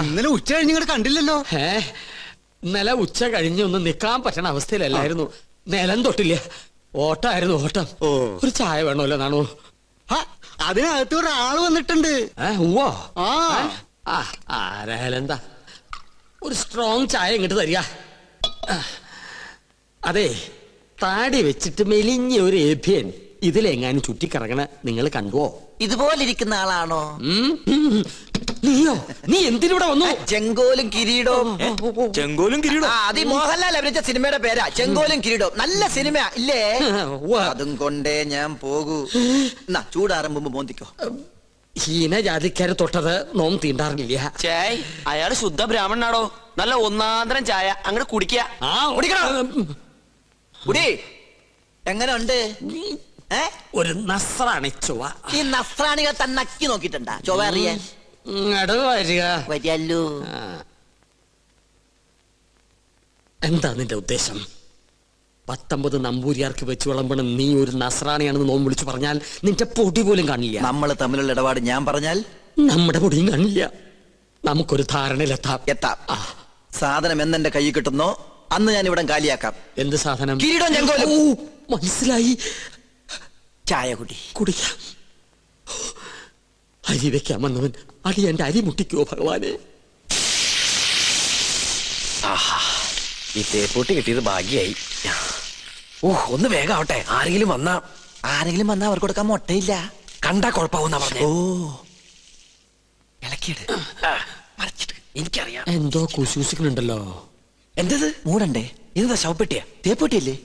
ഇന്നലെ ഉച്ച കഴിഞ്ഞ് ഇങ്ങോട്ട് കണ്ടില്ലല്ലോ. ഇന്നലെ ഉച്ച കഴിഞ്ഞ് ഒന്ന് നിക്കാൻ പറ്റണ അവസ്ഥയിലല്ലായിരുന്നു. നിലം തൊട്ടില്ല, ഓട്ടായിരുന്നു ഓട്ടം. ഒരു ചായ വേണമല്ലോ നാണു? അതിനകത്ത് ഒരാള് വന്നിട്ടുണ്ട്. ആരായാലും എന്താ, ഒരു സ്ട്രോങ് ചായ ഇങ്ങോട്ട് തരിക. അതെ, താടി വെച്ചിട്ട് മെലിഞ്ഞ ഒരു ഏഭ്യൻ ഇതിലെങ്ങാനും ചുറ്റിക്കറങ്ങണ നിങ്ങൾ കണ്ടുവോ? ഇതുപോലിരിക്കുന്ന ആളാണോ? നീയോ? നീ എന്തിനൂടെ വന്നു? ചെങ്കോലും കിരീടവും. ചെങ്കോലും കിരീടവും അത് മോഹൻലാൽ അഭിനയിച്ച സിനിമയുടെ പേരാ, ചെങ്കോലും കിരീടവും. നല്ല സിനിമ ഇല്ലേ? അതും കൊണ്ടേ ഞാൻ പോകൂ. ചൂടാറുമ്പോ മോന്തിക്കോ. ഹീനജാതിക്കാര് തൊട്ടത് നോം തീണ്ടാറില്ല. ചേയ്, അയാള് ശുദ്ധ ബ്രാഹ്മണനാടോ. നല്ല ഒന്നാന്തരം ചായ അങ്ങോട്ട് കുടിക്കുക. എങ്ങനെ ഉണ്ട്? ഒരു നസ്രാണി ചൊവ്വ. ഈ നസ്രാണികൾ തന്നെ നക്കി നോക്കിട്ടുണ്ടാ ചൊവ്വ അറിയാൻ? വരികല്ലോ. എന്താ നിന്റെ ഉദ്ദേശം? 19 നമ്പൂരിയാർക്ക് വെച്ച് വിളമ്പണം നീ ഒരു നസ്രാണിയാണെന്ന് നോം വിളിച്ചു പറഞ്ഞാൽ നിന്റെ പൊടി പോലും കാണില്ല. നമ്മൾ തമ്മിലുള്ള ഇടപാട് ഞാൻ പറഞ്ഞാൽ നമ്മുടെ പൊടിയും കാണില്ല. നമുക്കൊരു ധാരണയിലെത്താം. സാധനം എന്നെന്റെ കൈ കിട്ടുന്നോ അന്ന് ഞാൻ ഇവിടെ കാലിയാക്കാം. എന്ത് സാധനം? കിരീടം ചെങ്കോലും. മനസ്സിലായി. ചായ കുടിക്കാം. അരി വെക്കാൻ വന്നവൻ അടി എന്റെ അരി മുട്ടിക്കോ ഭഗവാനെ. ഈ തേപ്പൂട്ടി കിട്ടിയത് ഭാഗ്യായി. ഒന്ന് വേഗം ആവട്ടെ. ആരെങ്കിലും വന്നാ അവർക്ക് കൊടുക്കാൻ മുട്ടയില്ല. കണ്ടാ കുഴപ്പമാവുന്ന പറഞ്ഞേ. എനിക്കറിയാം എന്തോ കുശൂസിക്കുന്നുണ്ടല്ലോ. എന്തത്? മൂടണ്ടേ? ഇതെന്താ ശവപ്പെട്ടിയാ? തേപ്പൂട്ടിയല്ലേ?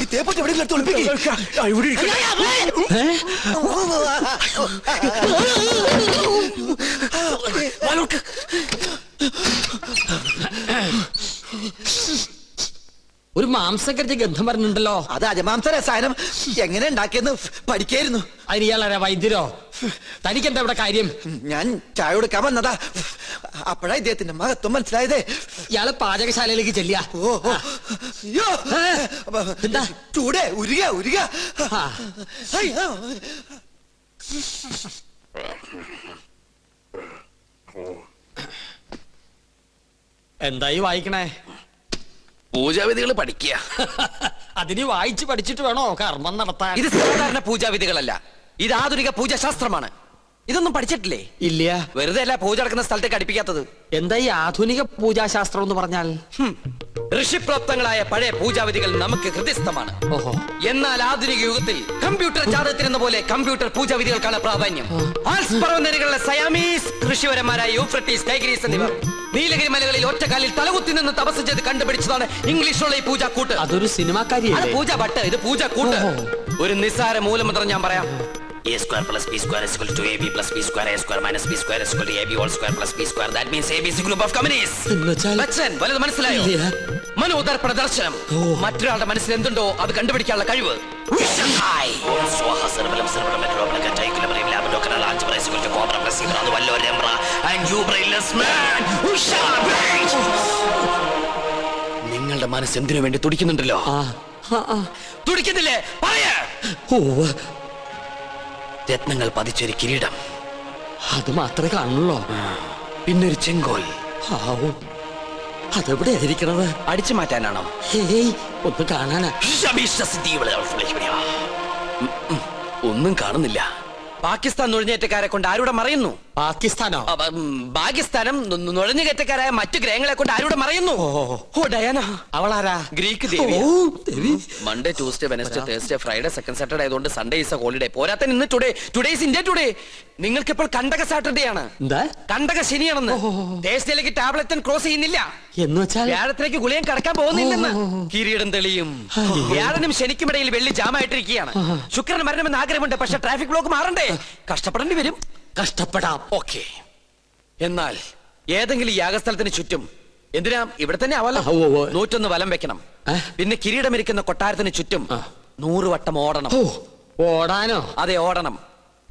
ഈ തേപ്പൂട്ടി എവിടെ ഒരു മാംസക്കരച്ച് ഗന്ധം പറഞ്ഞിട്ടുണ്ടല്ലോ. അത് അജമാംസ രസായനം എങ്ങനെ ഉണ്ടാക്കിയെന്ന് പഠിക്കായിരുന്നു. അതിന് ഇയാളാരാ? വൈദ്യരോ? തനിക്കെന്താ ഇവിടെ കാര്യം? ഞാൻ ചായ കൊടുക്കാൻ വന്നതാ. അപ്പോഴാ ഇദ്ദേഹത്തിന്റെ മഹത്വം മനസ്സിലായതേ. ഇയാള് പാചകശാലയിലേക്ക് ചെല്ലിയ. എന്താ ചൂടേ? ഉരുക. എന്തായി വായിക്കണേ? പൂജാവിധികൾ പഠിക്കുക. അതിന് വായിച്ച് പഠിച്ചിട്ട് വേണോ കർമ്മം നടത്താൻ? ഇത് സാധാരണ പൂജാവിധികളല്ല, ഇത് ആധുനിക പൂജാശാസ്ത്രമാണ്. ഇതൊന്നും പഠിച്ചിട്ടില്ലേ? ഇല്ല. വെറുതെ അല്ല പൂജ നടക്കുന്ന സ്ഥലത്തേക്ക് അടുപ്പിക്കാത്തത്. എന്താ ഈ ആധുനിക പൂജാശാസ്ത്രം എന്ന് പറഞ്ഞാൽ? ഋഷിപ്രോക്തങ്ങളായ പഴയ പൂജാവിധികൾ നമുക്ക് ഹൃദയസ്ഥമാണ്. എന്നാൽ ആധുനിക യുഗത്തിൽ കമ്പ്യൂട്ടർ ജാതകത്തിനെന്ന പോലെ കമ്പ്യൂട്ടർ പൂജാവിധികൾക്കാണ് പ്രാധാന്യം. ആൽസ് പർവ്വതനിരകളിലെ സയാമീസ് ഋഷിവരന്മാരായ യൂഫ്രട്ടീസ്, ടൈഗ്രീസ് എന്നിവർ നീലഗിരി മലകളിൽ ഒറ്റക്കാലിൽ തലകുത്തി നിന്ന് തപസ് ചെയ്ത് കണ്ടുപിടിച്ചതാണ് ഇംഗ്ലീഷുള്ള ഈ പൂജാക്കൂട്ട്. അതൊരു സിനിമാക്കാരിയാണ്. പൂജ ഭട്ട്, ഇത് പൂജാക്കൂട്ട്. ഒരു നിസ്സാര മൂലമന്ത്രം ഞാൻ പറയാം. A square plus b square is equal to ab plus b square, a square minus b square is equal to ab whole square plus b square. That means ab is a group of communities. Bachchan, വലുത് മനസ്സിലായോ? മനോദർപ്പണ ദർശനം. മറ്റൊരാളുടെ മനസ്സിൽ എന്തുണ്ടോ അത് കണ്ടുപിടിക്കാനുള്ള കഴിവ്. നിങ്ങളുടെ മനസ്സ് എന്തിനു വേണ്ടി തുടിക്കുന്നുണ്ടല്ലോ? തുടിക്കുന്നില്ലേ? പറയാ. രത്നങ്ങൾ പതിച്ചൊരു കിരീടം, അത് മാത്രമേ കാണുള്ളൂ. പിന്നൊരു ചെങ്കോൽ. അതെവിടെ ആയിരിക്കണത്? അടിച്ചു മാറ്റാനാണോ? ഒന്ന് കാണാനാ. ഒന്നും കാണുന്നില്ല. പാകിസ്ഥാൻ നുഴഞ്ഞേറ്റക്കാരെ കൊണ്ട് ആരുടെ മറയുന്നു? പാകിസ്ഥാനോ? പാകിസ്ഥാനം നുഴഞ്ഞുകയറ്റക്കാരായ മറ്റു ഗ്രഹങ്ങളെ കൊണ്ട് ആരുടെ മറയുന്നു? ഓ ഡയാന. അവളാരാ? ഗ്രീക്ക് ദേവി. Monday, Tuesday, Wednesday, Thursday, Friday, second Saturday ആയതുകൊണ്ട് സൺഡേ ഈസ് എ ഹോളിഡേ. പോരാത്ത ഇന്ന് ടുഡേ ഈസ് ഇന്ത്യ ടുഡേ. നിങ്ങൾക്ക് ഇപ്പോൾ കണ്ടക സാറ്റർഡേ ആണ്. കണ്ടക ശനിയാണെന്ന്. തേഴ്സ്ഡേയിലേക്ക് ടാബ്ലറ്റ് ക്രോസ് ചെയ്യുന്നില്ല എന്ന് വെച്ചാൽ വ്യാഴത്തിലേക്ക് ഗുളിയം കടക്കാൻ പോകുന്നില്ലെന്ന്. കിരീടം തെളിയും. വ്യാഴനും ശനിക്കുമിടയിൽ വെള്ളി ജാമായിട്ടിരിക്കുകയാണ്. ശുക്രന് മരണമെന്ന് ആഗ്രഹമുണ്ട്, പക്ഷെ ട്രാഫിക് ബ്ലോക്ക് മാറണ്ടേ? കഷ്ടപ്പെടേണ്ടി വരും. കഷ്ടപ്പെടാം. ഓക്കെ. എന്നാൽ ഏതെങ്കിലും യാഗസ്ഥലത്തിന് ചുറ്റും, എന്തിനാ ഇവിടെ തന്നെ ആവല്ലോ, 101 വലം വെക്കണം. പിന്നെ കിരീടമിരിക്കുന്ന കൊട്ടാരത്തിന് ചുറ്റും 100 വട്ടം ഓടണം. ഓടാനോ? അതെ, ഓടണം.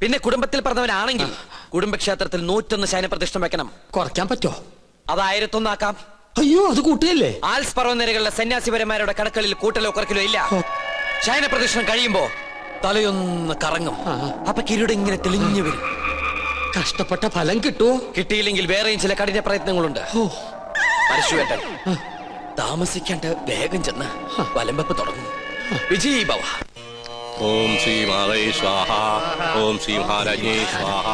പിന്നെ കുടുംബത്തിൽ പറഞ്ഞവനാണെങ്കിൽ കുടുംബക്ഷേത്രത്തിൽ 101 ശയനപ്രതിഷ്ഠം വെക്കണം. കുറയ്ക്കാൻ പറ്റോ? അത് 1001 ആക്കാം. അയ്യോ അത് കൂട്ടുകയല്ലേ? ആൽസ് പർവ്വതനിരകളിലെ സന്യാസിപരന്മാരുടെ കടക്കളിൽ കൂട്ടലോ കുറക്കലോ ഇല്ല. ശയന പ്രദക്ഷിണം കഴിയുമ്പോ തലയൊന്ന് കറങ്ങും. അപ്പൊ കിരീടം ഇങ്ങനെ തെളിഞ്ഞു വരും. കഷ്ടപ്പെട്ട ഫലം കിട്ടുമോ? കിട്ടിയില്ലെങ്കിൽ വേറെയും ചില കഠിന പ്രയത്നങ്ങളുണ്ട്. പരശുവേട്ടൻ താമസിക്കാണ്ട് വേഗം ചെന്ന് വലമ്പപ്പ് തുടങ്ങും. വിജയ് ഭവ. ഓം ശ്രീ മഹാദേവ സ്വാഹ. ഓം ശ്രീ മഹാരാജ്ഞേ സ്വാഹ.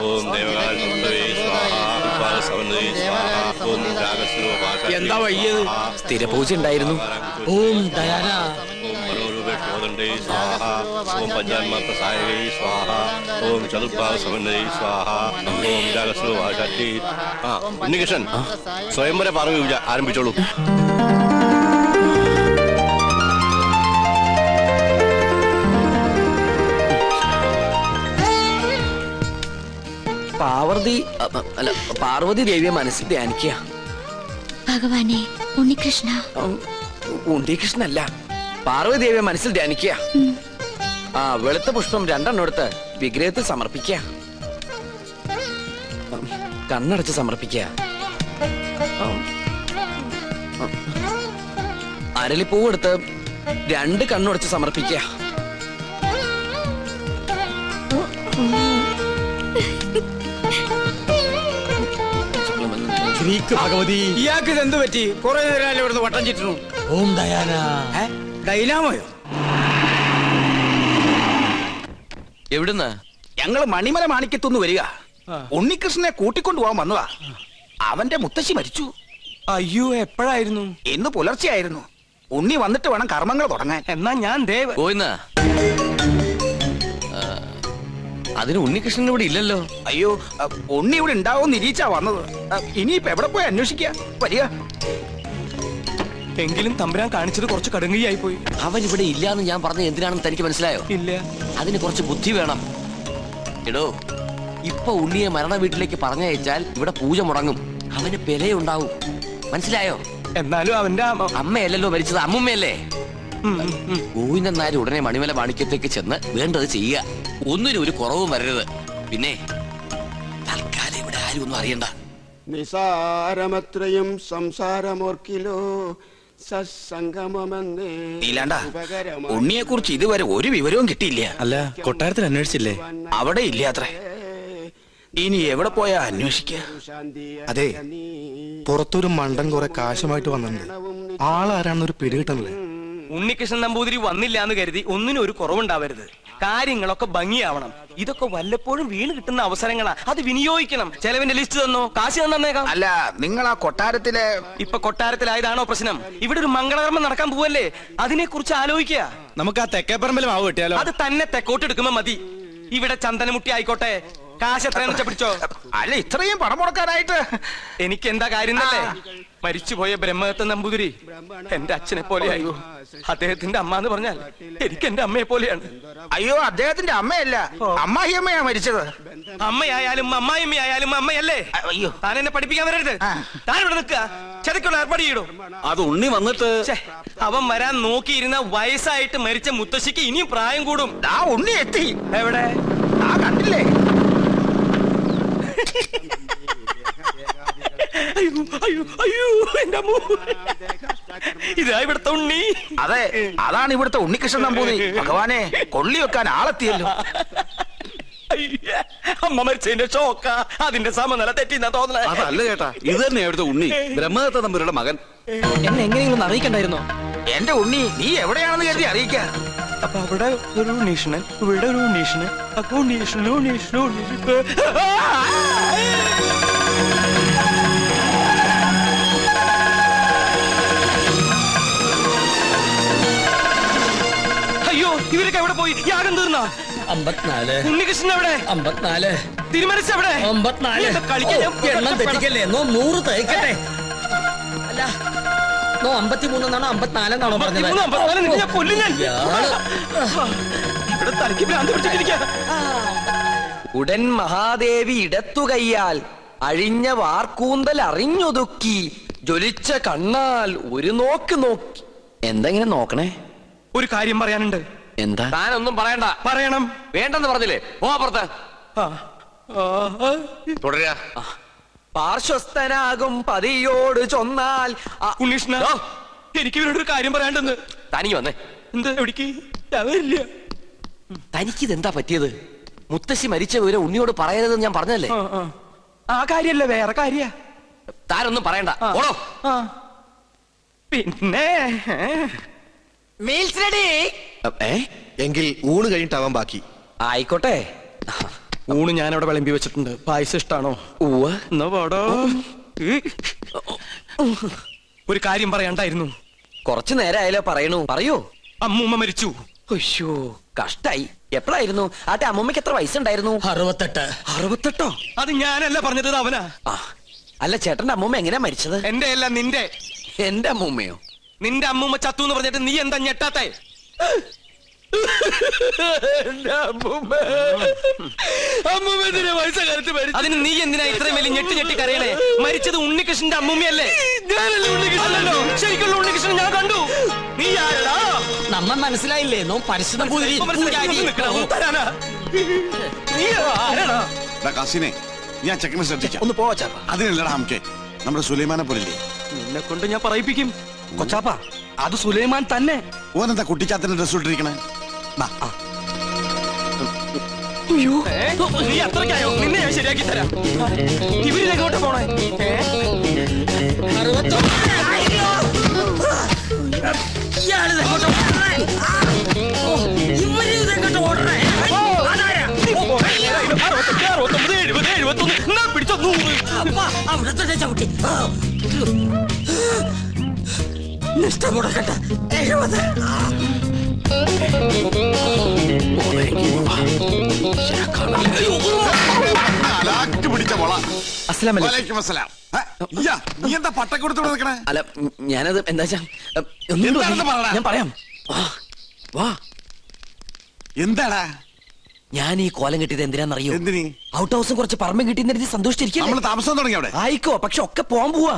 ഓം ദേവകാലേ സ്വാഹ. ഓം എന്താ വയ്യത്? സ്ഥിരപൂജ ഉണ്ടായിരുന്നു. ഓം ദയാന. ഓം മനോരൂപേ സ്വാഹ. ഓം പഞ്ചാന്മാത്രസായകൈ സ്വാഹ. ഓം ചതുർഭാഗ സമന്വയൈ സ്വാഹ. ഓം രാഗസ്വഭാഷാറ്റി. ഉണ്ണികൃഷ്ണൻ സ്വയംവര പാർവ്വ പൂജ ആരംഭിച്ചോളൂ. പാർവതി ദേവിയെ മനസ്സിൽ ധ്യാനിക്കുക. ഭഗവാനെ ഉണ്ണികൃഷ്ണ. ഉണ്ണികൃഷ്ണല്ല, പാർവതി ദേവിയെ മനസ്സിൽ ധ്യാനിക്കുക. വെളുത്ത പുഷ്പം 2 എടുത്ത് വിഗ്രഹത്തിൽ സമർപ്പിക്കുക. കണ്ണടച്ച് സമർപ്പിക്കുക. അരളിപ്പൂവ് എടുത്ത് 2 കണ്ണുടച്ച് സമർപ്പിക്കുക. ഭഗവതി, ഇയാൾക്ക് ഇത് എന്ത് പറ്റി? കുറെ നേരം ഇവിടുന്ന് വട്ടം ചുറ്റുന്നു. ഓം ദയാന. ഡൈനാമോയോ? എവിടുന്ന്? ഞങ്ങള് മണിമല മാണിക്കത്തുനിന്ന് വരിക. ഉണ്ണികൃഷ്ണനെ കൂട്ടിക്കൊണ്ടു പോകാൻ വന്നതാ. അവന്റെ മുത്തശ്ശി മരിച്ചു. അയ്യോ, എപ്പോഴായിരുന്നു? ഇന്ന് പുലർച്ചെയായിരുന്നു. ഉണ്ണി വന്നിട്ട് വേണം കർമ്മങ്ങൾ തുടങ്ങാൻ. എന്നാ ഞാൻ ദേവ്. പോയിന്ന്. അതിന് ഉണ്ണികൃഷ്ണൻ ഇവിടെ ഇല്ലല്ലോ. അയ്യോ, ഉണ്ണി ഇവിടെ ഉണ്ടാവും നിരീച്ചാ വന്നത്. ഇനിയിപ്പോ എവിടെ പോയി അന്വേഷിക്കുക? വരിക. എങ്കിലും തമ്പുരാൻ കാണിച്ചത് കുറച്ച് കടുങ്കയായി പോയി. അവൻ ഇവിടെ ഇല്ലാന്ന് ഞാൻ പറഞ്ഞത് എന്തിനാണെന്ന് തനിക്ക് മനസ്സിലായോ? ഇല്ല. അതിന് കുറച്ച് ബുദ്ധി വേണം. എടോ, ഇപ്പൊ ഉണ്ണിയെ മരണ വീട്ടിലേക്ക് പറഞ്ഞയച്ചാൽ ഇവിടെ പൂജ മുടങ്ങും. അവന് പെലയുണ്ടാവും. മനസ്സിലായോ? എന്നാലും അവന്റെ അമ്മയല്ലല്ലോ മരിച്ചത്, അമ്മുമ്മയല്ലേ? ഗോവിന്ദൻ നായർ ഉടനെ മണിമല മാണിക്യത്തേക്ക് ചെന്ന് വേണ്ടത് ചെയ്യുക. ഒന്നിനും ഒരു കുറവും വരരുത്. പിന്നെ തൽക്കാലം ഇവിടെ ആരും ഒന്നും അറിയണ്ട. നിസാരമത്രയും സംസാരമോർക്കിലോ സത്സംഗമമെന്നേ. നീലാണ്ട, ഉണ്ണിയെ കുറിച്ച് ഇതുവരെ ഒരു വിവരവും കിട്ടിയില്ല. അല്ല, കൊട്ടാരത്തിൽ അന്വേഷിച്ചില്ലേ? അവിടെ ഇല്ലാത്രേ. ഇനി എവിടെ പോയാ അന്വേഷിക്കുക? അതെ, പുറത്തൊരു മണ്ടൻ കുറെ കാശുമായിട്ട് വന്നിട്ടുണ്ട്. ആളാരാണെന്നൊരു പിടികിട്ടണല്ലേ. ഉണ്ണികൃഷ്ണൻ നമ്പൂതിരി വന്നില്ല എന്ന് കരുതി ഒന്നിനും ഒരു കുറവുണ്ടാവരുത്. കാര്യങ്ങളൊക്കെ ഭംഗിയാവണം. ഇതൊക്കെ വല്ലപ്പോഴും വീണ് കിട്ടുന്ന അവസരങ്ങളാ, അത് വിനിയോഗിക്കണം. ചെലവിന്റെ ലിസ്റ്റ് തന്നോ, കാശ് തന്നേക്കാം. അല്ല, നിങ്ങൾ ആ കൊട്ടാരത്തിലെ ഇപ്പൊ കൊട്ടാരത്തിലായതാണോ പ്രശ്നം? ഇവിടെ ഒരു മംഗളകർമ്മം നടക്കാൻ പോവല്ലേ, അതിനെ കുറിച്ച് ആലോചിക്കുക. നമുക്ക് ആ തെക്കേപ്പറമ്പിൽ മാവ് കിട്ടിയാലോ? അത് തന്നെ തെക്കോട്ടെടുക്കുമ്പോ മതി. ഇവിടെ ചന്ദനമുട്ടി ആയിക്കോട്ടെ. കാശ് എത്രയാന്ന് വെച്ചാ പിടിച്ചോ. അല്ല, ഇത്രയും പണം മുടക്കാനായിട്ട് എനിക്ക് എന്താ കാര്യം തന്നെ? മരിച്ചുപോയ ബ്രഹ്മദത്ത നമ്പൂതിരി എന്റെ അച്ഛനെ പോലെയായി. അദ്ദേഹത്തിന്റെ അമ്മ എന്ന് പറഞ്ഞാൽ എനിക്ക് എന്റെ അമ്മയെ പോലെയാണ്. അയ്യോ, അദ്ദേഹത്തിന്റെ അമ്മയല്ല, അമ്മായിയമ്മയാ മരിച്ചത്. അമ്മയായാലും അമ്മായിമ്മയായാലും അമ്മയല്ലേ? അയ്യോ, താൻ എന്നെ പഠിപ്പിക്കാൻ വരരുത്. താൻ ഇവിടെ നിൽക്കുക. ചെതക്കുള്ള ഏർപ്പാട് ചെയ്യടോ. അത് ഉണ്ണി വന്നിട്ട് അവൻ വരാൻ നോക്കിയിരുന്ന വയസ്സായിട്ട് മരിച്ച മുത്തശ്ശിക്ക് ഇനിയും പ്രായം കൂടും. ആ ഉണ്ണി എത്തി. എവിടെ? ആ കണ്ടില്ലേ? അയ്യോ അയ്യോ അയ്യോ, എന്റെ അമ്മോ. ഇതാ ഇവിടുത്തെ ഉണ്ണി. അതെ, അതാണ് ഇവിടുത്തെ ഉണ്ണികൃഷ്ണൻ നമ്പൂതിരി. ഭഗവാനെ, കൊള്ളി വെക്കാൻ ആളെത്തിയല്ലോ. അമ്മ മരിച്ചതിന്റെ ഷോക്ക, അതിന്റെ സമനില തെറ്റിന്നാ തോന്നണേ. അതല്ല ചേട്ടാ, ഇത് തന്നെ അവിടുത്തെ ഉണ്ണി, ബ്രഹ്മദത്ത നമ്പൂതിരിയുടെ മകൻ. എന്നെ എങ്ങനെയെങ്കിലും അറിയിക്കണ്ടായിരുന്നോ? എന്റെ ഉണ്ണി, നീ എവിടെയാണെന്ന് കരുതി അറിയിക്കാൻ. അപ്പൊ അവിടെ ഒരു ഉണ്ണീഷണൻ, ഇവിടെ ഒരു ഉണ്ണീഷണൻ. അപ്പൊ ഉണ്ണീഷണൻ ഉണ്ണീഷണൻ ഉണ്ണീഷണൻ. അയ്യോ, ഇവരൊക്കെ എവിടെ പോയി? യാഗം തീർന്ന 54. ഉണ്ണികൃഷ്ണൻ എവിടെ? 54. തിരുമനസ് എവിടെ? 54. കളിക്കാൻ എണ്ണം തെറ്റിക്കല്ലേ. 100 തയ്ക്കട്ടെ. അല്ല, 53 എന്നാണോ 54 എന്നാണോ പറഞ്ഞത്? ഇവിടെ തലയ്ക്ക് ഭ്രാന്ത് പിടിച്ചിട്ടിരിക്കുക. ഉടൻ മഹാദേവി ഇടത്തുകയ്യാൽ അഴിഞ്ഞ വാർക്കൂന്തൽ അറിഞ്ഞൊതുക്കി ജ്വലിച്ച കണ്ണാൽ ഒരു നോക്ക് നോക്കി. എന്തെങ്ങനെ നോക്കണേ? ഒരു കാര്യം പറയാനുണ്ട്. എന്താ? താനൊന്നും പറയണ്ട. പറയണം. വേണ്ടെന്ന് പറഞ്ഞില്ലേ? പോ അപ്പുറത്ത്. തുടരുക. പാർശ്വസ്ഥനാകും പതിയോട് ചൊന്നാൽ ഉണ്ണീഷ്ണ എനിക്ക് ഇവരോട് ഒരു കാര്യം പറയാണ്ടെന്ന്. തനിക്ക് വന്നേ. എന്താ എവിടേക്ക്? ഞാൻ വരില്ല. തനിക്കിത് എന്താ പറ്റിയത്? മുത്തശ്ശി മരിച്ച വിവരം ഉണ്ണിയോട് പറയരുതെന്ന് ഞാൻ പറഞ്ഞല്ലേ. ആ കാര്യല്ല, വേറെ കാര്യ. താനൊന്നും പറയണ്ട. ഓടോ. പിന്നെ മീൽസ് റെഡി. എങ്കിൽ ഊണ് കഴിഞ്ഞിട്ടാവാൻ ബാക്കി. ആയിക്കോട്ടെ. ഊണ് ഞാൻ അവിടെ വിളമ്പി വെച്ചിട്ടുണ്ട്. പായസം ഇഷ്ടാണോ? എന്നാ പാടോ. ഒരു കാര്യം പറയാണ്ടായിരുന്നു. കുറച്ചു നേരമായാലോ പറയണു. പറയൂ. അമ്മൂമ്മ മരിച്ചു. അയ്യോ കഷ്ടായി. എപ്പോഴായിരുന്നു? ആട്ടെ അമ്മൂമ്മക്ക് എത്ര വയസ്സുണ്ടായിരുന്നു? 68. 68? അത് ഞാനല്ല പറഞ്ഞത്, അവനാ. അല്ല ചേട്ടന്റെ അമ്മൂമ്മ എങ്ങനെയാ മരിച്ചത്? എന്റെ അല്ല, നിന്റെ. എന്റെ അമ്മൂമ്മയോ? നിന്റെ അമ്മൂമ്മ ചത്തു എന്ന് പറഞ്ഞിട്ട് നീ എന്താ ഞെട്ടാത്തെ? അതിന് നീ എന്തിനാ ഇത്രയും വലിയ ഞെട്ടി കരയണേ? മരിച്ചത് ഉണ്ണികൃഷ്ണന്റെ അമ്മൂമ്മയല്ലേ? അല്ലല്ലോ, ശരിക്കുള്ള ഉണ്ണികൃഷ്ണൻ ഞാൻ കണ്ടു. നീ ആരടാ? നമ്മ മനസ്സിലായില്ലേ? നോ പരിശുദ്ധ തരാനാ? നീ ആരാടാ? കസിനെ ഞാൻ ചെക്കനെ ശ്രദ്ധിക്കാം. ഒന്ന് പോവാ ചാപ്പ. അതിനല്ലടാ നമുക്ക് നമ്മുടെ സുലൈമാനെ പോലില്ലേ. നിന്നെ കൊണ്ട് ഞാൻ പറയിപ്പിക്കും. കൊച്ചാപ്പ, അത് സുലൈമാൻ തന്നെ. ഓനെന്താ കുട്ടിച്ചാത്തിന്റെ ഡ്രസ് ഇട്ടിരിക്കണേ? നീ അത്രയ്ക്കായോ? നിന്നെ ഞാൻ ശരിയാക്കി തരാം. ഇവരിലെങ്ങോട്ട് പോണേ? നിഷ്ഠമുടക്കട്ടെ. 70. പിടിച്ച മോള. അസ്സലാമലൈക്കും. വലൈക്കും അസ്സലാം. നീ എന്താ പട്ടം കൊടുത്തോണ്ട് നിൽക്കണേ? അല്ല ഞാനത് എന്താ എന്താണെന്ന് പറയടാ. ഞാൻ പറയാം. വാ. എന്താടാ ഞാൻ ഈ കോലം കിട്ടിയത് എന്തിനാന്നറിയോ? എന്തിനി? ഔട്ട് ഹൗസും കുറച്ച് പറമ്പും കിട്ടിയെന്ന് സന്തോഷിച്ചിരിക്കും. നമ്മള് താമസം തുടങ്ങി അവിടെ. ആയിക്കോ, പക്ഷെ ഒക്കെ പോവാൻ പോവാ.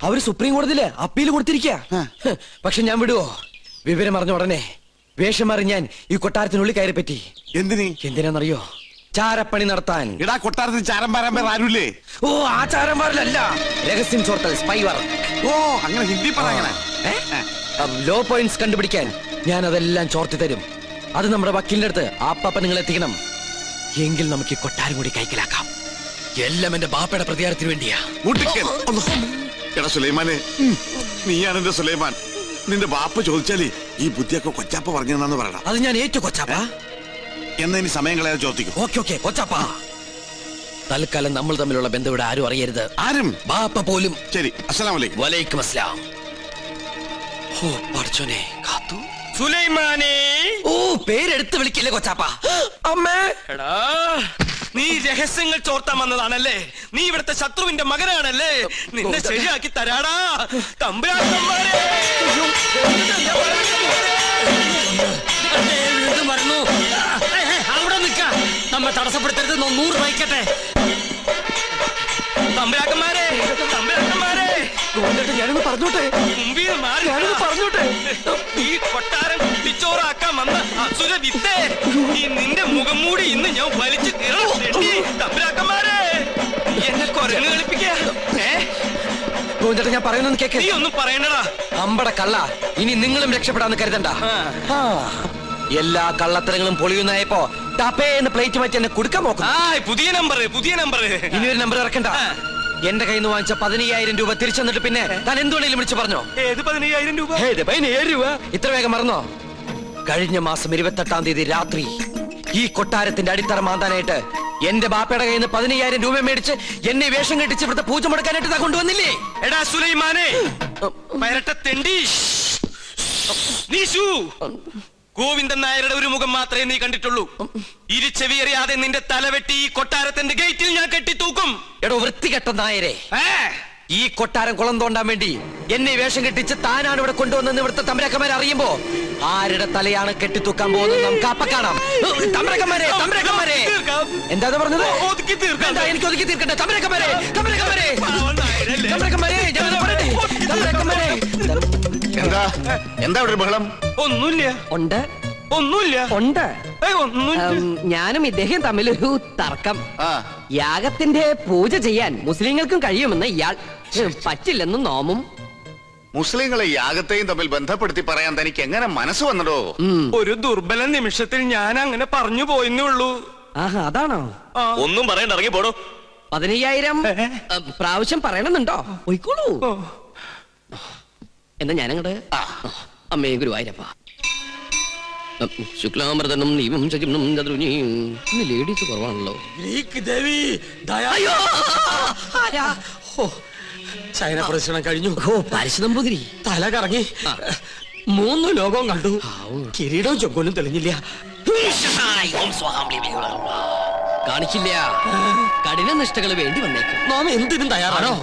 അവര് സുപ്രീം കോടതിയില് അപ്പീൽ കൊടുത്തിരിക്കുക. പക്ഷെ ഞാൻ വിടുവോ? വിവരം അറിഞ്ഞ ഉടനെ വേഷം മാറി ഞാൻ ഈ കൊട്ടാരത്തിനുള്ളിൽ കയറി പറ്റി. എന്തിനാന്നറിയോ? ചാരപ്പണി നടത്താൻ. ഇടാ കൊട്ടാരത്തിൽ ചാരം പാരാൻ പേർ ആരുമില്ലേ? ഓ ആ ചാരന്മാരിലല്ല, രഹസ്യം ചോർത്തൽ, സ്പൈ വർക്ക്. ഓ അങ്ങനെ ഹിന്ദി പറയണേ. ലോ പോയിന്റ്സ് കണ്ടുപിടിക്കാൻ ഞാൻ അതെല്ലാം ചോർത്തി തരും. അത് നമ്മുടെ വക്കീലിന്റെ അടുത്ത് ആപ്പാപ്പ നിങ്ങൾ എത്തിക്കണം. എങ്കിൽ നമുക്ക് ഈ കൊട്ടാരം കൂടി കൈക്കലാക്കാം. എല്ലാം എന്റെ ബാപ്പയുടെ പ്രതികാരത്തിന് വേണ്ടിയാ. എടാ സുലൈമാനെ, നീയാണ് എന്റെ സുലൈമാൻ. നിന്റെ ബാപ്പ ചോദിച്ചാലേ ഈ ബുദ്ധിയൊക്കെ കൊച്ചാപ്പ പറഞ്ഞു തന്നാന്ന് പറയണം. അത് ഞാൻ ഏറ്റു കൊച്ചാപ്പ. എന്നാ ഇനി സമയം കളയാതെ ചോദിക്കും. ഓക്കെ കൊച്ചാപ്പ. തൽക്കാലം നമ്മൾ തമ്മിലുള്ള ബന്ധം ഇവിടെ ആരും അറിയരുത്. ആരും? ബാപ്പ പോലും. ശരി. അസ്സലാമു അലൈക്കും. വലൈക്കും അസ്സലാം. ഓ പഠിച്ചോനെ കാത്തു. സുലൈമാനെ. ഓ പേരെടുത്ത് വിളിക്കില്ലേ കൊച്ചാപ്പ. അമ്മേ. എടാ നീ രഹസ്യങ്ങൾ ചോർത്താൻ വന്നതാണല്ലേ? നീ ഇവിടുത്തെ ശത്രുവിന്റെ മകനാണല്ലേ? നിന്നെ ശരിയാക്കി തരാടാ തമ്പുരാക്കന്മാരെ. അവിടെ നിൽക്ക. നമ്മെ തടസ്സപ്പെടുത്തരുത്. 100 വയ്ക്കട്ടെ. തമ്പുരാക്കന്മാരെ, ഞാനൊന്ന് പറഞ്ഞോട്ടെ. മുമ്പിൽ മാറി പറഞ്ഞോട്ടെ. ഈ കൊട്ടാരം കുട്ടിച്ചോറാക്കാൻ വന്ന അസുര വിത്തേ, ഈ നിന്റെ മുഖം മൂടി ഇന്ന് ഞാൻ വലിച്ചു കീറണം. തമ്പുരാക്കന്മാരെ, എന്നെ കൊരങ്ങ് കളിപ്പിക്കാ. ഞാൻ പറയുന്നത് കേക്ക്. നീ ഒന്നും പറയണ്ടടാ. അമ്പട കള്ള. ഇനി നിങ്ങളും രക്ഷപ്പെടാന്ന് കരുതണ്ട. എല്ലാ കള്ളത്തരങ്ങളും പൊളിയുന്നായപ്പോ ടപ്പേന്ന് പ്ലേറ്റ് മാറ്റി എന്നെ കൊടുക്കാൻ നോക്കും. പുതിയ നമ്പർ. ഇനി ഒരു നമ്പർ ഇറക്കണ്ട. എന്റെ കയ്യിൽ നിന്ന് വാങ്ങിച്ച 15,000 രൂപ തിരിച്ചു തന്നിട്ട് പിന്നെ താൻ എന്തുകൊണ്ടെങ്കിലും വിളിച്ചു പറഞ്ഞോ? ഏത് 15,000 രൂപ? 15,000 രൂപ ഇത്ര വേഗം മറന്നോ? കഴിഞ്ഞ മാസം 28-ാം തീയതി രാത്രി ഈ കൊട്ടാരത്തിന്റെ അടിത്തറ മാന്താനായിട്ട് എന്റെ ബാപ്പയുടെ കയ്യിൽ നിന്ന് 15,000 രൂപ മേടിച്ച് എന്നെ വേഷം കെട്ടിച്ച് ഇവിടുത്തെ പൂജ മുടക്കാനായിട്ട് കൊണ്ടുവന്നില്ലേ? എടാ സുലൈമാനെ, പരട്ടത്തെണ്ടി. ഗോവിന്ദൻ നായരുടെ ഒരു മുഖം മാത്രമേ നീ കണ്ടിട്ടുള്ളൂ. ഇരുചെവിയറിയാതെ നിന്റെ തലവെട്ടി ഈ കൊട്ടാരത്തിന്റെ ഗേറ്റിൽ ഞാൻ കെട്ടിത്തൂക്കും. എടോ വൃത്തികെട്ട നായരെ, ഈ കൊട്ടാരം കുളം തോണ്ടാൻ വേണ്ടി എന്നെ വേഷം കെട്ടിച്ച് താനാണ് ഇവിടെ കൊണ്ടുവന്നെന്ന് ഇവിടുത്തെ തമ്പരക്കന്മാരെ അറിയുമ്പോ ആരുടെ തലയാണ് കെട്ടിത്തൂക്കാൻ പോകുന്നത് നമുക്ക് അപ്പ കാണാം. തമ്പരക്കന്മാരെ എന്താ പറഞ്ഞത്? എനിക്ക് ഒതുക്കി തീർക്കട്ടെ. തമ്പരക്കന്മാരെ എന്താ ഇവിടെ ഒരു ബഹളം? ഒന്നുമില്ല. ഉണ്ട്. ഒന്നുമില്ല. ഉണ്ട്. ഒന്നുമില്ല. ഞാനും ഇദ്ദേഹം തമ്മിലൊരു തർക്കം. യാഗത്തിന്റെ പൂജ ചെയ്യാൻ മുസ്ലിങ്ങൾക്കും കഴിയുമെന്ന് ഇയാൾ പറ്റില്ലെന്ന് നോമും. മുസ്ലിങ്ങളെ യാഗത്തെയും തമ്മിൽ ബന്ധപ്പെടുത്തി പറയാൻ തനിക്ക് എങ്ങനെ മനസ്സ് വന്നടോ? ഒരു ദുർബല നിമിഷത്തിൽ ഞാൻ അങ്ങനെ പറഞ്ഞു പോയെന്നേ ഉള്ളൂ. ആഹാ, അതാണോ? ഒന്നും പറയണ്ട, ഇറങ്ങി പോടോ. 15,000 പ്രാവശ്യം പറയണമെന്നുണ്ടോ? പോയിക്കോളൂ. എന്നാ ഞാനങ്ങട്. അമ്മേ ഗുരുവായൂരപ്പ. ശുക്ലാമൃതനും നീവും ശകിനും ചതുരുനിയും. ഇന്ന് ലേഡീസ് കുറവാണല്ലോ. ചൈന പ്രദർശനം കഴിഞ്ഞു. പാരിശുനമ്പൂതിരി തല കറങ്ങി 3 ലോകവും കണ്ടു. കിരീടവും ചൊക്കോലും തെളിഞ്ഞില്ല. കാണിക്കില്ല. കഠിന നിഷ്ഠകൾ വേണ്ടി വന്നേക്കും. നാം എന്തിനും തയ്യാറാണോ?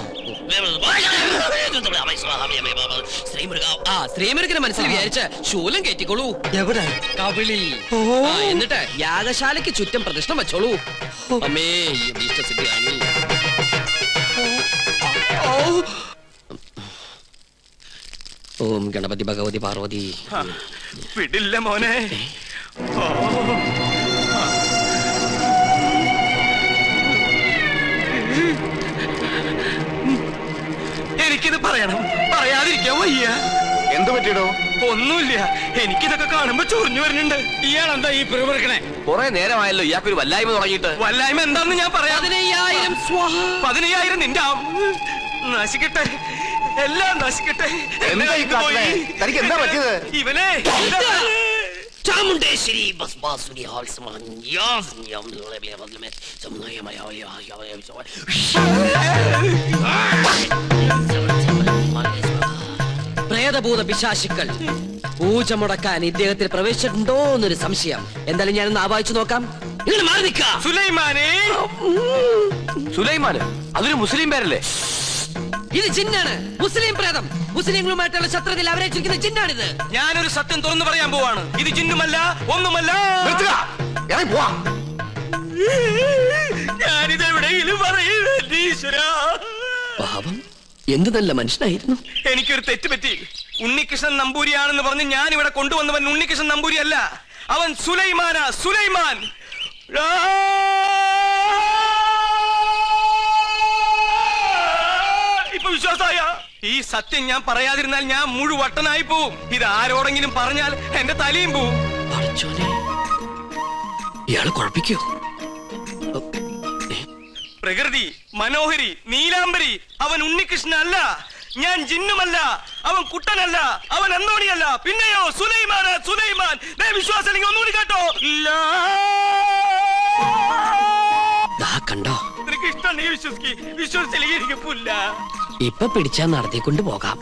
ശ്രീമുരുകനെ മനസ്സിൽ വിചാരിച്ച് ശൂലം കയറ്റിക്കോളൂ. എവിടെ? കവിളിൽ. എന്നിട്ട് യാഗശാലയ്ക്ക് ചുറ്റും പ്രദക്ഷിണം വെച്ചോളൂ. അമ്മേ ഇഷ്ടസിദ്ധിയാണ്. ഓം ഗണപതി ഭഗവതി പാർവതി. വിടില്ല മോനെ. എനിക്കിത് പറയണം, പറയാതിരിക്കാൻ വയ്യ. എന്ത് പറ്റിയടോ? ഒന്നുമില്ല, എനിക്കിതൊക്കെ കാണുമ്പോ ചൊറിഞ്ഞു വരുന്നുണ്ട്. ഇയാളെന്താ ഈ പിറുപിറുക്കണേ? കുറെ നേരമായല്ലോ ഇയാൾക്കൊരു വല്ലായ്മ തുടങ്ങിയിട്ട്. വല്ലായ്മ എന്താന്ന് ഞാൻ പറയാം. 15,000 നിന്റെ നശിക്കട്ടെ, എല്ലാം നശിക്കട്ടെ. എന്താ ഈ കാട്ടണേ? തനിക്ക് എന്താ പറ്റിയത്? ഇവനെ ചാമുണ്ടേശ്വരി പ്രേതഭൂത പിശാചുക്കൾ പൂജ മുടക്കാൻ ഇദ്ദേഹത്തിൽ പ്രവേശിച്ചിട്ടുണ്ടോ എന്നൊരു സംശയം. എന്തായാലും ഞാനൊന്ന് ആവാഹിച്ചു നോക്കാം. ഇങ്ങനെ മാറി നിൽക്കാം. സുലൈമാനെ. സുലൈമാന് അതൊരു മുസ്ലിം പേരല്ലേ? ഇത് ജിന്നാണ്, മുസ്ലിം പ്രേതം. മുസ്ലിങ്ങളുമായിട്ടുള്ള ശത്രുതയിൽ അവരേറ്റിരിക്കുന്ന ജിന്നാണിത്. ഞാനൊരു സത്യം തുറന്നു പറയാൻ പോവാണ്. ഇത് ജിന്നുമല്ല, ഒന്നുമല്ല. ഞാനിത് എവിടെയെങ്കിലും പറയൂരാ. പാപം, എന്ത് നല്ല മനുഷ്യനായിരുന്നു. എനിക്കൊരു തെറ്റ് പറ്റി. ഉണ്ണികൃഷ്ണൻ നമ്പൂരിയാണെന്ന് പറഞ്ഞ് ഞാൻ ഇവിടെ കൊണ്ടുവന്നവൻ ഉണ്ണികൃഷ്ണൻ നമ്പൂരി അല്ല, അവൻ സുലൈമാനാ. സുലൈമാൻ. ഇപ്പൊ വിശ്വാസായ? ഈ സത്യം ഞാൻ പറയാതിരുന്നാൽ ഞാൻ മുഴുവട്ടനായി പോവും. ഇത് ആരോടെങ്കിലും പറഞ്ഞാൽ എന്റെ തലയും പോവും. ഇയാള് കുഴപ്പിക്കോ? പ്രകൃതി മനോഹരി നീലാംബരി. അവൻ ഉണ്ണികൃഷ്ണൻ അല്ല, ഞാൻ ജിന്നുമല്ല, അവൻ കുട്ടനല്ല, അവൻ അന്തോണിയല്ല. പിന്നെയോ സുലൈമാനാ. സുലൈമാൻ. വിശ്വാസം അല്ലെങ്കിൽ ഒന്നുകൂടി കേട്ടോ. കണ്ടോ? നിനക്ക് ഇഷ്ടമുണ്ടെങ്കിൽ വിശ്വസിച്ചില്ലെങ്കിൽ എനിക്ക് പുല്ല. ഇപ്പൊ പിടിച്ചാ നടത്തിക്കൊണ്ട് പോകാം.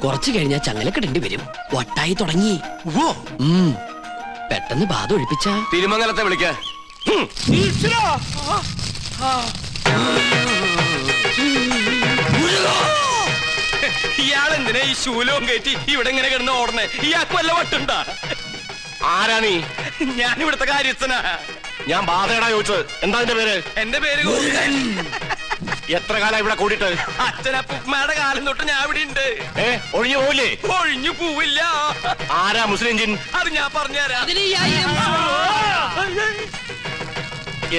കുറച്ചു കഴിഞ്ഞാൽ ചങ്ങലക്കിടേണ്ടി വരും. വട്ടായി തുടങ്ങി. പെട്ടെന്ന് ബാധ ഒഴിപ്പിച്ച തിരുമംഗലത്തെ വിളിക്ക. ഇയാളെന്തിനാ ഈ ശൂലവും കയറ്റി ഇവിടെ ഇങ്ങനെ കിടന്ന് ഓടണേ? ഇയാൾക്ക് വല്ല വട്ടുണ്ടാ? ആരാ നീ? ഞാൻ ഇവിടുത്തെ കാര്യസ്ഥനാ. ഞാൻ ബാധയടാ ചോദിച്ചത്. എന്താ നിന്റെ പേര്? എന്റെ പേര് ഗോവിന്ദൻ. എത്ര കാലം ഇവിടെ കൂടിയിട്ട്? അച്ഛനപ്പൂമ്മയുടെ കാലം തൊട്ട് ഞാൻ ഇവിടെ ഉണ്ട്. ഒഴിഞ്ഞു പോവില്ലേ? ഒഴിഞ്ഞു പോവില്ല. ആരാ മുസ്ലിം ജിൻ? അത് ഞാൻ പറഞ്ഞുതരാം.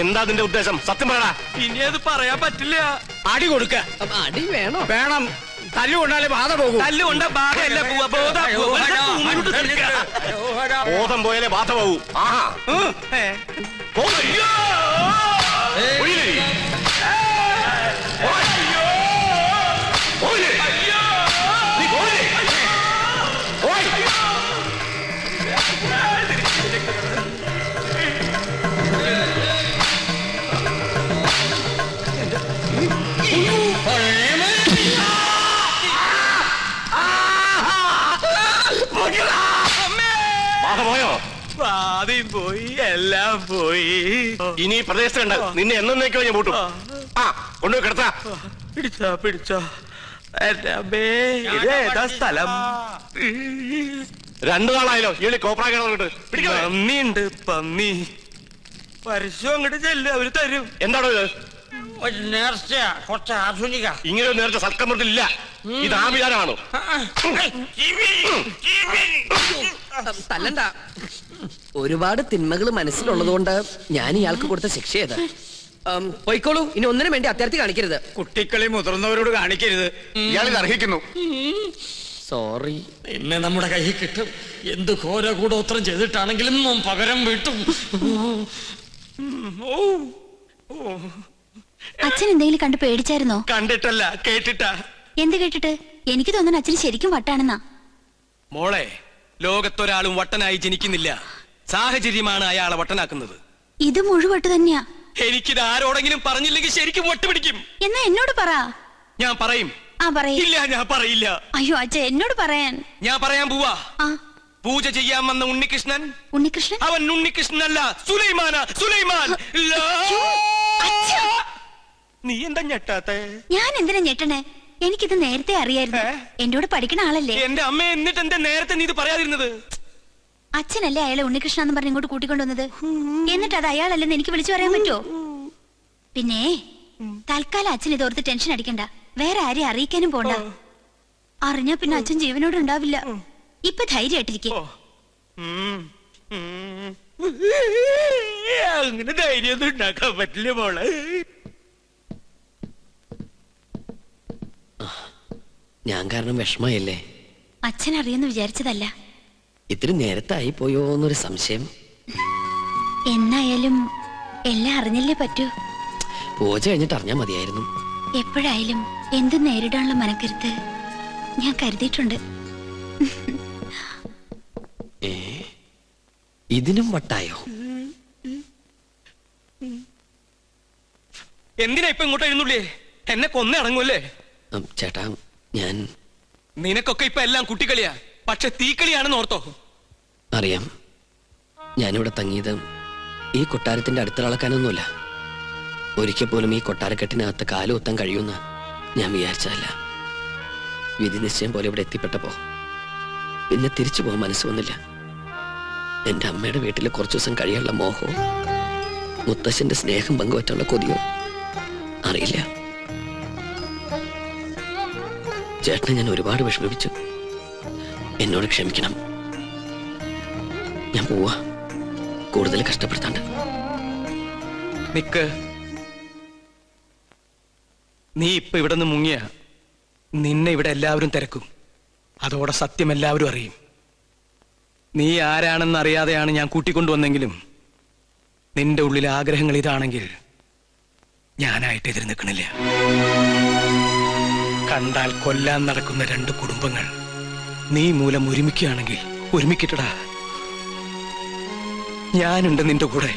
എന്താ നിന്റെ ഉദ്ദേശം? സത്യം പറയടാ. ഇനി അത് പറയാൻ പറ്റില്ല. അടി കൊടുക്ക. അടി വേണോ? വേണം. തല്ലുകൊണ്ടാലേ ബാധ പോകും. തല്ലുകൊണ്ട ബാധയല്ല പോവാ. ബോധം പോയാലേ ബാധ പോകൂ. ആഹാ. പോയോ? ആദ്യം പോയി, എല്ലാം പോയി. ഇനി പ്രദേശത്തുണ്ട്. നിന്നെ എന്നേക്കോ ഞാൻ പൂട്ടും. ആ കൊണ്ടുപോയി കിടത്താ. പിടിച്ചോ. ഇതേതാ സ്ഥലം? 2 നാളായല്ലോ ഈ കോപ്രാ കിടന്നിട്ട്. പന്നിയുണ്ട്, പന്നി. പരസ്യം അങ്ങോട്ട് ചെല്ല്, അവര് തരും. എന്താണോ ഇത്? നേർച്ച കുറച്ച് ആധുനിക. ഇങ്ങനെ ഒരു നേരത്തെ സൽക്കമൃത്തില്ല. ഇത് ആഭിചാരമാണോ? തല്ലണ്ട. ഒരുപാട് തിന്മകൾ മനസ്സിലുള്ളതുകൊണ്ട് ഞാൻ ഇയാൾക്ക് കൊടുത്ത ശിക്ഷ ഏതാ? പോയിക്കോളൂ, ഇനി ഒന്നിനും വേണ്ടി അത്യാർത്ഥി കാണിക്കരുത്. കുട്ടികളെ മുതിർന്നവരോട് കാണിക്കരുത്. ഇയാളിത് അർഹിക്കുന്നു. സോറി. എന്നെ നമ്മുടെ കയ്യിൽ കിട്ടും. എന്ത് ഘോര കൂടോത്രം ചെയ്തിട്ടാണെങ്കിലും പകരം വീട്ടും. അച്ഛൻ എന്തെങ്കിലും കണ്ട് പേടിച്ചായിരുന്നോ? കണ്ടിട്ടല്ല, കേട്ടിട്ടാ. എന്ത് കേട്ടിട്ട്? എനിക്ക് തോന്നുന്നു അച്ഛന് ശരിക്കും വട്ടാണെന്നാ. മോളെ, ലോകത്തൊരാളും വട്ടനായി ജനിക്കുന്നില്ല. സാഹചര്യമാണ് അയാളെ വട്ടനാക്കുന്നത്. ഇത് മുഴുവട്ട് തന്നെയാ. എനിക്കിത് ആരോടെങ്കിലും പറഞ്ഞില്ലെങ്കിൽ ശരിക്കും വട്ടുപിടിക്കും. എന്നാ എന്നോട് പറ. ഞാൻ പറയും. ആ പറയ്. ഇല്ല, ഞാൻ പറയില്ല. അയ്യോ അച്ഛ, എന്നോട് പറയാൻ. ഞാൻ പറയാൻ പോവാ. ആ പൂജ ചെയ്യാൻ വന്ന ഉണ്ണികൃഷ്ണൻ, ഉണ്ണികൃഷ്ണൻ അവൻ ഉണ്ണികൃഷ്ണനല്ല, സുലൈമാന. സുലൈമാൻ. നീ എന്താ ഞെട്ടാത്തെ? ഞാൻ എന്തിനാ ഞെട്ടണേ? എനിക്കിത് നേരത്തെ അറിയായിരുന്നു. എന്നോട് പഠിക്കണ ആളല്ലേ. എന്റെ അമ്മ, എന്നിട്ട് എന്താ നേരത്തെ നീ ഇത് പറയാതിരുന്നത്? അച്ഛനല്ലേ അയാളെ ഉണ്ണികൃഷ്ണ എന്ന് പറഞ്ഞ് ഇങ്ങോട്ട് കൂട്ടിക്കൊണ്ടുവന്നത്. എന്നിട്ട് അത് അയാളല്ലെന്ന് എനിക്ക് വിളിച്ചു പറയാൻ പറ്റുമോ? പിന്നെ തൽക്കാലം അച്ഛൻ ഇതോർത്ത് ടെൻഷൻ അടിക്കണ്ട. വേറെ ആരെയും അറിയിക്കാനും പോണ്ട. അറിഞ്ഞാ പിന്നെ അച്ഛൻ ജീവനോട് ഉണ്ടാവില്ല. ഇപ്പൊ ധൈര്യമായിട്ടിരിക്കും. അങ്ങനെ ധൈര്യമൊന്നും ഉണ്ടാക്കാൻ പറ്റില്ല മോളെ. ഞാൻ കാരണം വിഷമയല്ലേ? അച്ഛൻ അറിയെന്ന് വിചാരിച്ചതല്ല. ഇത്തിരി നേരത്തായി പോയോ എന്നൊരു സംശയം. എന്നായാലും എല്ലാം അറിഞ്ഞല്ലേ പറ്റൂ. പൂജ കഴിഞ്ഞിട്ട് അറിഞ്ഞാൽ മതിയായിരുന്നു. എപ്പോഴായാലും എന്തും നേരിടാനുള്ള മനക്കരുത്ത് ഞാൻ കരുതിയിട്ടുണ്ട്. ഇതിനും വട്ടായോ? എന്തിനാ ഇപ്പൊ ഇങ്ങോട്ട് എഴുന്നള്ളേ? എന്നെ കൊന്നേ അടങ്ങൂല്ലേ? ചേട്ടാ, ഞാൻ നിനക്കൊക്കെ ഇപ്പൊ എല്ലാം കുട്ടിക്കളിയാ. പക്ഷെ തീക്കളിയാണെന്ന് ഓർത്തോ? അറിയാം. ഞാനിവിടെ തങ്ങിയത് ഈ കൊട്ടാരത്തിന്റെ അടുത്തിളക്കാനൊന്നുമില്ല. ഒരിക്കൽ പോലും ഈ കൊട്ടാരക്കെട്ടിനകത്ത് കാലുകുത്താൻ കഴിയുമെന്ന് ഞാൻ വിചാരിച്ചതല്ല. വിധി നിശ്ചയം പോലെ ഇവിടെ എത്തിപ്പെട്ടപ്പോ പിന്നെ തിരിച്ചു പോകാൻ മനസ്സ് വന്നില്ല. എന്റെ അമ്മയുടെ വീട്ടിൽ കുറച്ചു ദിവസം കഴിയാനുള്ള മോഹവും മുത്തശ്ശന്റെ സ്നേഹം പങ്കുവറ്റുള്ള കൊതിയോ അറിയില്ല. ചേട്ടനെ ഞാൻ ഒരുപാട് വിഷമിപ്പിച്ചു. എന്നോട് ക്ഷമിക്കണം. ഞാൻ പോവാ. കൂടുതൽ കഷ്ടപ്പെടുത്താണ്ട്. നിക്ക്. നീ ഇപ്പൊ ഇവിടെ നിന്ന് മുങ്ങിയ നിന്നെ ഇവിടെ എല്ലാവരും തിരക്കും. അതോടെ സത്യം എല്ലാവരും അറിയും. നീ ആരാണെന്ന് അറിയാതെയാണ് ഞാൻ കൂട്ടിക്കൊണ്ടുവന്നെങ്കിലും നിന്റെ ഉള്ളിലെ ആഗ്രഹങ്ങൾ ഇതാണെങ്കിൽ ഞാനായിട്ട് എതിര് നിൽക്കണില്ല. കണ്ടാൽ കൊല്ലാൻ നടക്കുന്ന രണ്ട് കുടുംബങ്ങൾ നീ മൂലം ഒരുമിക്കുകയാണെങ്കിൽ ഒരുമിക്കട്ടടാ. ഞാനുണ്ട് നിന്റെ കൂടെ.